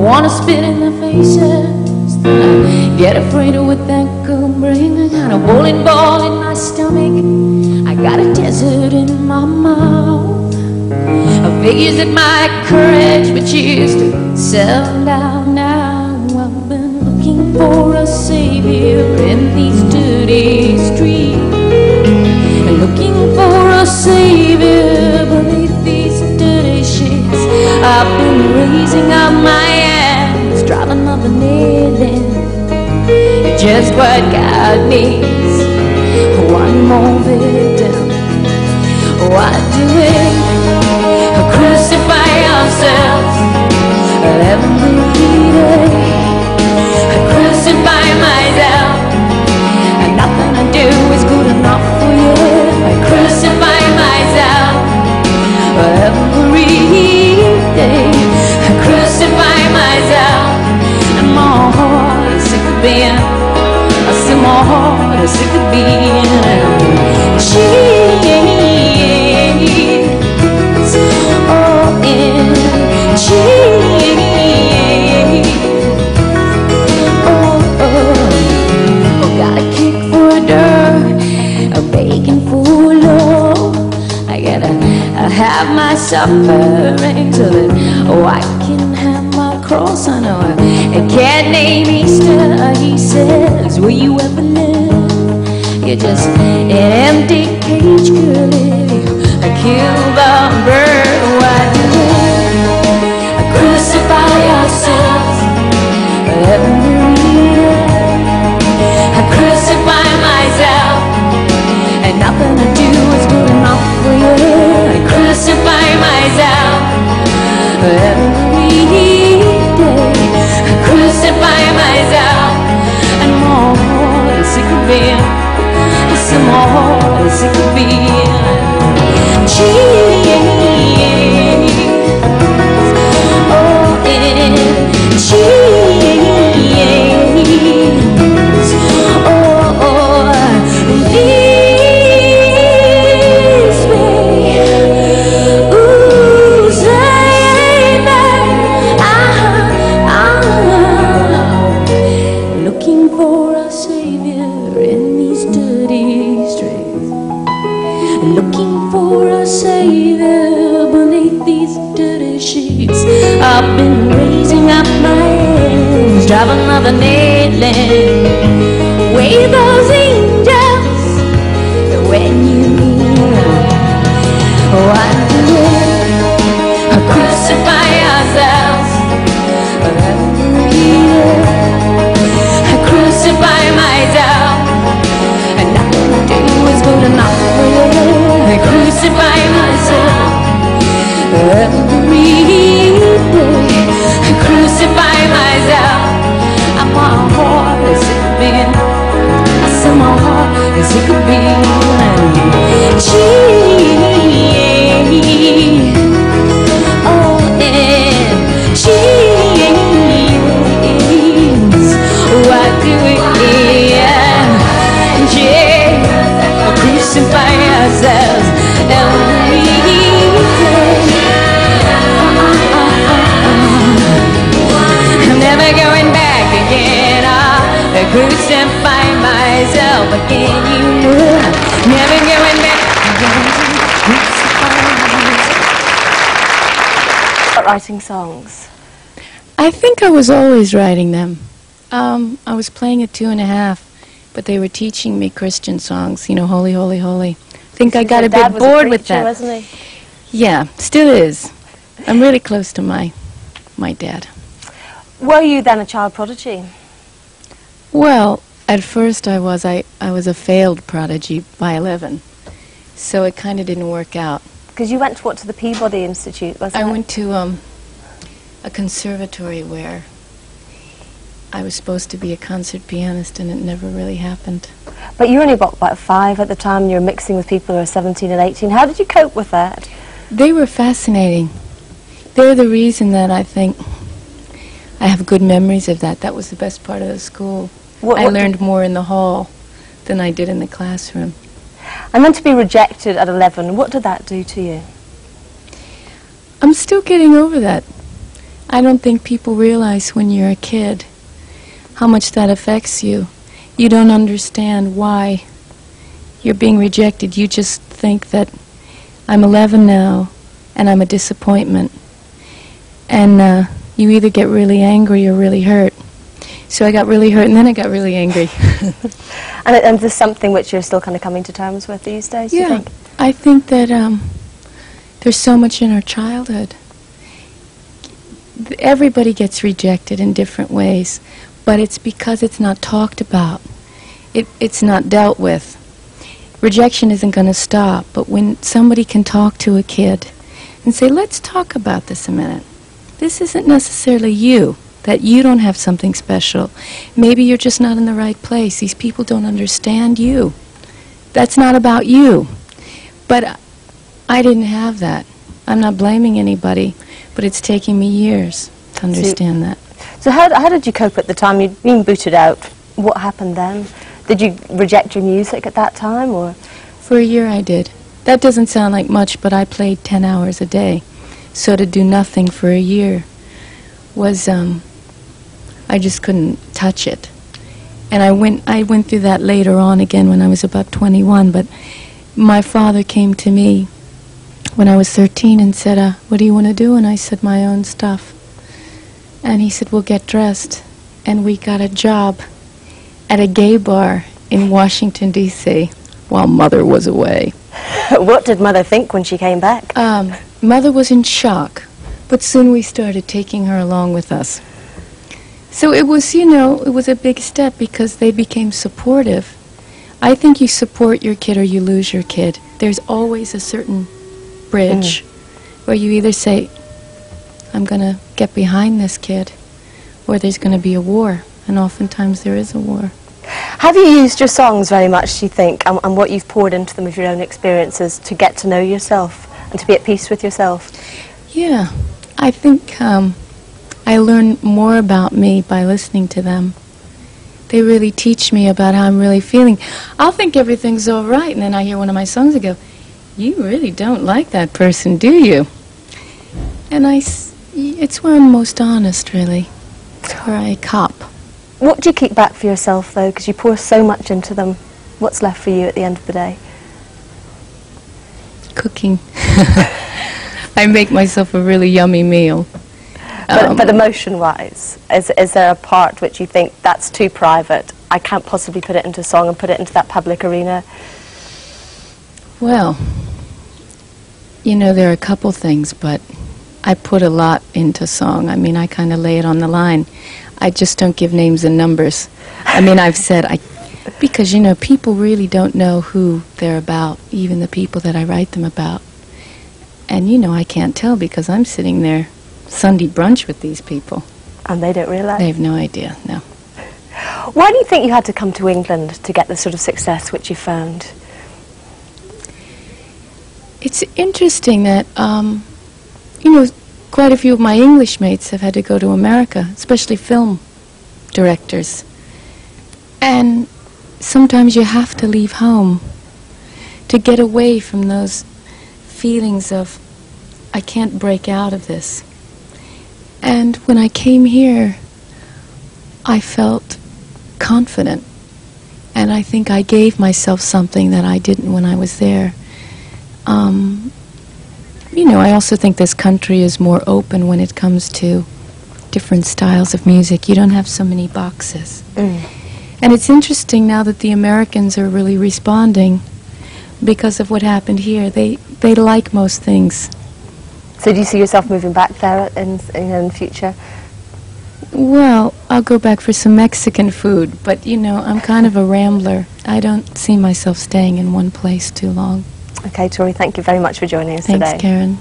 wanna spit in their faces, then I get afraid of what that could bring. I got a bowling ball in my stomach, I got a desert in my mouth. I figures that my courage but used to settle down now. I've been looking for a savior in these dirty streets, looking for a savior beneath these dirty sheets. I've been raising up my hands, driving up the nail in. Just what God needs, one more victim. Why do it? Crucify ourselves every day. Crucify myself, and nothing I do is good enough for you. I crucify myself every day. I crucify myself, and my heart is sick of being. I see my heart is sick of being cheated. Oh, in cheated. Got a kick for dirt, a begging for love. I gotta have my suffering so that I can have my cross. I know a cat named Easter, he says, will you ever live? You're just an empty cage, girl. I kill the bird. Why do we crucify ourselves every day? I crucify myself, and nothing I do is good enough for you. I crucify myself every day. I crucify myself, and my heart is sick of being. Some more is sick of being cheated. Oh, and cheated. I've been raising up my hands, driving another nail in. Way those angels when you need. Why do we crucify ourselves every day? I crucify myself, and nothing I do is good enough for you. I crucify myself every day. I crucify myself, and my heart is sick of being. I said my heart is sick of being cheated. Oh, and cheated. Why do we crucify ourselves every day? I'm never going back again. I crucify myself again. You know, never going back again. About writing songs? I think I was always writing them. I was playing at 2½, but they were teaching me Christian songs. You know, Holy, Holy, Holy. I think I got a bit bored with that. Wasn't he? Yeah, still is. I'm really close to my dad. Were you then a child prodigy? Well, at first I was a failed prodigy by 11, so it kind of didn't work out. Because you went to the Peabody Institute, wasn't it? I went to a conservatory where I was supposed to be a concert pianist, and it never really happened. But you were only about 5 at the time, and you were mixing with people who were 17 and 18. How did you cope with that? They were fascinating. They're the reason that I think I have good memories of that. That was the best part of the school. I learned more in the hall than I did in the classroom. And then to be rejected at 11, what did that do to you? I'm still getting over that. I don't think people realize when you're a kid how much that affects you. You don't understand why you're being rejected. You just think that I'm 11 now and I'm a disappointment. And you either get really angry or really hurt. So I got really hurt and then I got really angry. And is this something which you're still kind of coming to terms with these days, Yeah, you think? I think that there's so much in our childhood. Everybody gets rejected in different ways, but it's because it's not talked about. It's not dealt with. Rejection isn't going to stop, but when somebody can talk to a kid and say, let's talk about this a minute. This isn't necessarily you, that you don't have something special. Maybe you're just not in the right place. These people don't understand you. That's not about you. But I didn't have that. I'm not blaming anybody, but it's taking me years to understand that. So how did you cope at the time? You'd been booted out. What happened then? Did you reject your music at that time, or? For a year I did. That doesn't sound like much, but I played 10 hours a day. So to do nothing for a year was, I just couldn't touch it. And I went through that later on again when I was about 21, but my father came to me when I was 13 and said, what do you want to do? And I said, my own stuff. And he said, well, get dressed. And we got a job at a gay bar in Washington, D.C., while Mother was away. What did Mother think when she came back? Mother was in shock, but soon we started taking her along with us. So it was, you know, it was a big step because they became supportive. I think you support your kid or you lose your kid. There's always a certain bridge where you either say, I'm going to get behind this kid, or there's going to be a war, and oftentimes there is a war. Have you used your songs very much, do you think, and what you've poured into them of your own experiences to get to know yourself and to be at peace with yourself? Yeah, I think I learn more about me by listening to them. They really teach me about how I'm really feeling. I'll think everything's all right, and then I hear one of my songs and go, you really don't like that person, do you? And it's where I'm most honest, really. It's where I cop. What do you keep back for yourself, though, because you pour so much into them? What's left for you at the end of the day? Cooking. I make myself a really yummy meal. But emotion-wise, is there a part which you think, that's too private, I can't possibly put it into song and put it into that public arena? Well, you know, there are a couple things, but I put a lot into song. I mean, I kind of lay it on the line. I just don't give names and numbers. I mean, I've said, because, you know, people really don't know who they're about, even the people that I write them about. And, you know, I can't tell because I'm sitting there Sunday brunch with these people. And they don't realize? They have no idea, no. Why do you think you had to come to England to get the sort of success which you found? It's interesting that, you know, quite a few of my English mates have had to go to America, especially film directors. And sometimes you have to leave home to get away from those feelings of, I can't break out of this. And when I came here, I felt confident. And I think I gave myself something that I didn't when I was there. You know, I also think this country is more open when it comes to different styles of music. You don't have so many boxes. And it's interesting now that the Americans are really responding because of what happened here. They like most things. So do you see yourself moving back there in the future? Well, I'll go back for some Mexican food, but, you know, I'm kind of a rambler. I don't see myself staying in one place too long. Okay, Tori, thank you very much for joining us today. Thanks, Karen.